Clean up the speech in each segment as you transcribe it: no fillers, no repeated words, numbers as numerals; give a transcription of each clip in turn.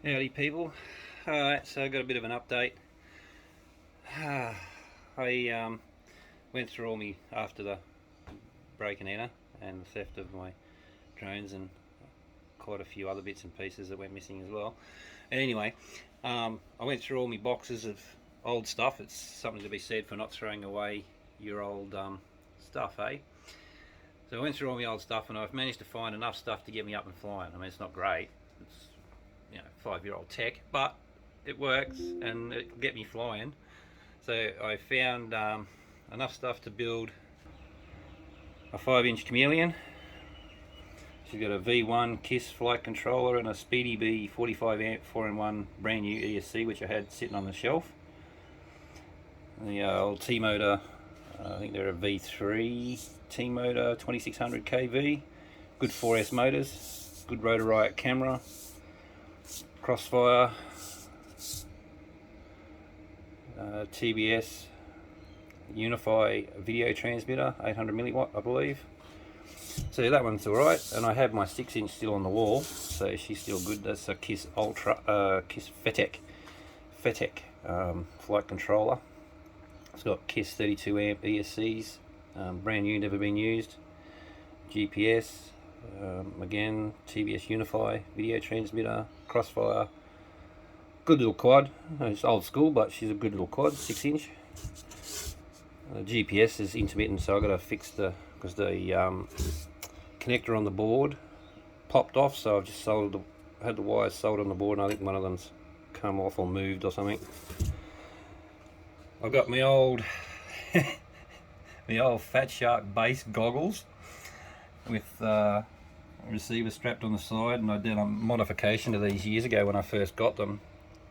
Howdy people. Alright, so I got a bit of an update. I went through all me after the break and enter and the theft of my drones and quite a few other bits and pieces that went missing as well. And anyway, I went through all my boxes of old stuff. It's something to be said for not throwing away your old stuff, eh? So I went through all my old stuff and I've managed to find enough stuff to get me up and flying. I mean, it's not great. It's 5-year-old tech, but it works and it can get me flying. So I found enough stuff to build a 5-inch Chameleon. She's got a V1 KISS flight controller and a Speedy B 45 amp 4-in-1 brand new ESC, which I had sitting on the shelf. The old T-Motor, I think they're a V3 T-Motor 2600 kV, good 4S motors, good Rotor Riot camera, Crossfire, TBS Unify video transmitter, 800 milliwatt I believe. So that one's alright, and I have my 6-inch still on the wall, so she's still good. That's a KISS Ultra, KISS FETEC flight controller. It's got KISS 32 amp ESCs, brand new, never been used. GPS, again TBS Unify video transmitter, Crossfire. Good little quad. It's old school, but she's a good little quad, 6-inch. GPS is intermittent, so I've got to fix because the connector on the board popped off, so I've just had the wires soldered on the board, and I think one of them's come off or moved or something. I've got my old Fat Shark base goggles with receiver strapped on the side, and I did a modification to these years ago when I first got them,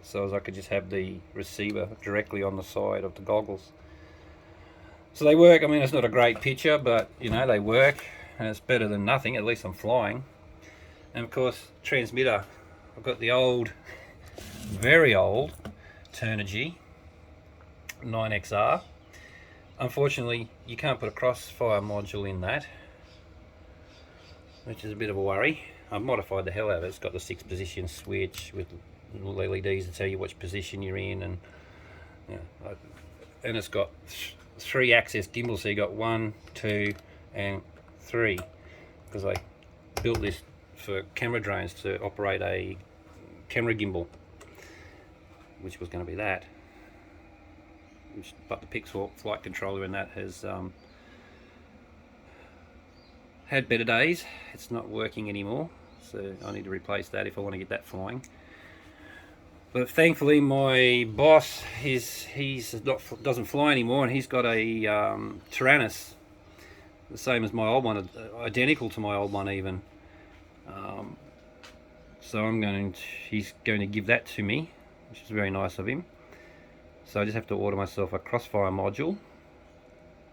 so as I could just have the receiver directly on the side of the goggles. So they work. I mean, it's not a great picture, but they work, and it's better than nothing. At least I'm flying. And of course, transmitter. I've got the old, very old Turnigy 9XR. Unfortunately, you can't put a Crossfire module in that, which is a bit of a worry. I've modified the hell out of it. It's got the 6-position switch with little LEDs to tell you which position you're in, and and it's got 3-axis gimbal, so you got 1, 2, and 3. Because I built this for camera drones to operate a camera gimbal, which was going to be that. But the Pixel flight controller in that has had better days. It's not working anymore, so I need to replace that if I want to get that flying. But thankfully, my boss doesn't fly anymore, and he's got a Tyrannus, the same as my old one, identical to my old one even. So he's going to give that to me, which is very nice of him. So I just have to order myself a Crossfire module,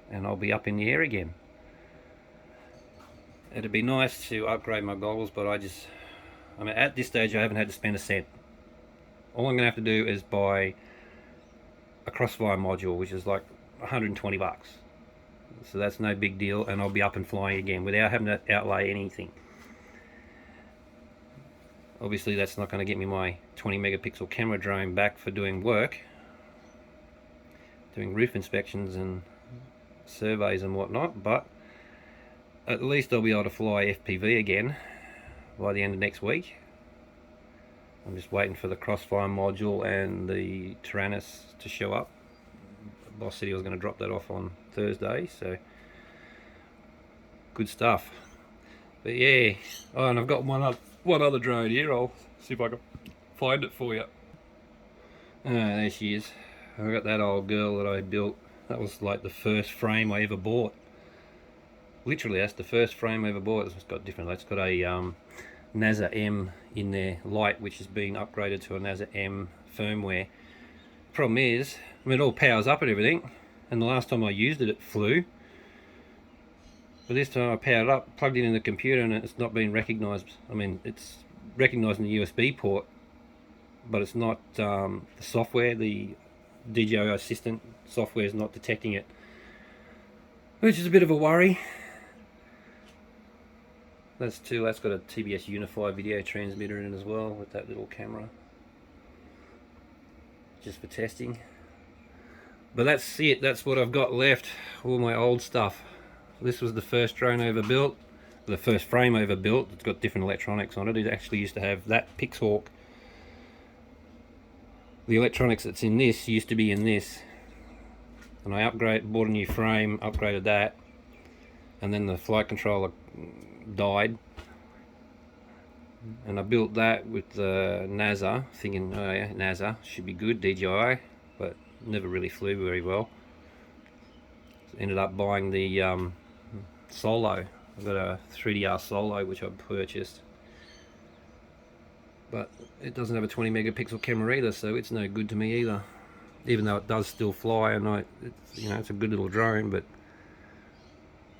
and I'll be up in the air again. It'd be nice to upgrade my goggles, but I mean, at this stage I haven't had to spend a cent. All I'm going to have to do is buy a Crossfire module, which is like 120 bucks. So that's no big deal, and I'll be up and flying again without having to outlay anything. Obviously that's not going to get me my 20 megapixel camera drone back for doing work, doing roof inspections and surveys and whatnot, but at least I'll be able to fly FPV again by the end of next week. I'm just waiting for the Crossfire module and the Tyrannus to show up. The boss said he was going to drop that off on Thursday, so good stuff. But yeah, oh, and I've got one other drone here. I'll see if I can find it for you. There she is. I got that old girl that I built. That was like the first frame I ever bought. Literally, that's the first frame I ever bought. It's got different. It's got a NASA M in there, light, which has been upgraded to a NASA M firmware. Problem is, I mean, it all powers up and everything, and the last time I used it, it flew. But this time I powered it up, plugged it in the computer, and it's not being recognised. I mean, it's recognising the USB port, but it's not the software. The DJI Assistant software is not detecting it, which is a bit of a worry. That's got a TBS Unify video transmitter in it as well with that little camera. just for testing. But that's it, that's what I've got left, all my old stuff. This was the first drone I ever built, the first frame I ever built. It's got different electronics on it. It actually used to have that Pixhawk. The electronics that's in this used to be in this, and I bought a new frame, upgraded that, and then the flight controller died, and I built that with the NASA, thinking, oh yeah, NASA should be good, DJI, but never really flew very well. Ended up buying the Solo. I've got a 3DR Solo which I purchased, but it doesn't have a 20 megapixel camera either, so it's no good to me either, even though it does still fly, and it's a good little drone, but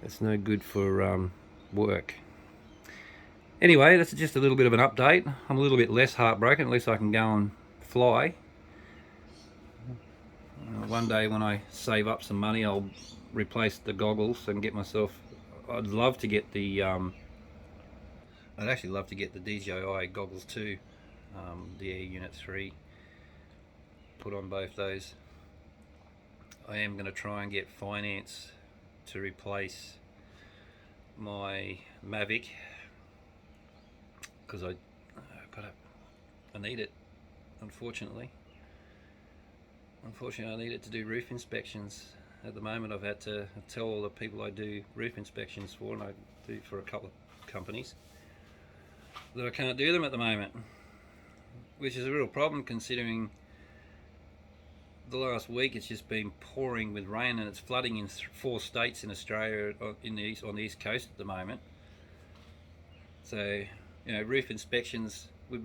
it's no good for work. Anyway, that's just a little bit of an update. I'm a little bit less heartbroken, at least I can go and fly. One day when I save up some money, I'll replace the goggles and get myself, I'd love to get the I'd actually love to get the DJI goggles too, the Air Unit 3, put on both those. I am going to try and get finance to replace my Mavic, because I need it, unfortunately. I need it to do roof inspections. At the moment I've had to tell all the people I do roof inspections for, and I do for a couple of companies, that I can't do them at the moment, which is a real problem considering the last week it's just been pouring with rain, and it's flooding in 4 states in Australia on the east coast at the moment. So, roof inspections there'd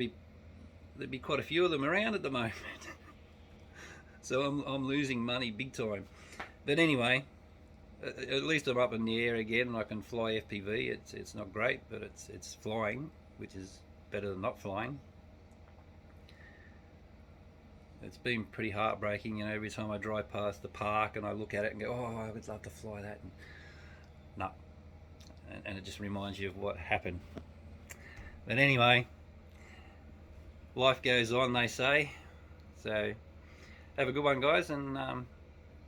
be quite a few of them around at the moment. So I'm losing money big time. But anyway, at least I'm up in the air again and I can fly FPV. It's not great, but it's flying, which is better than not flying. It's been pretty heartbreaking, every time I drive past the park and I look at it and go, oh, I would love to fly that. And no. And it just reminds you of what happened. But anyway, life goes on, they say. So have a good one, guys, and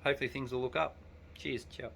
hopefully things will look up. Cheers, ciao.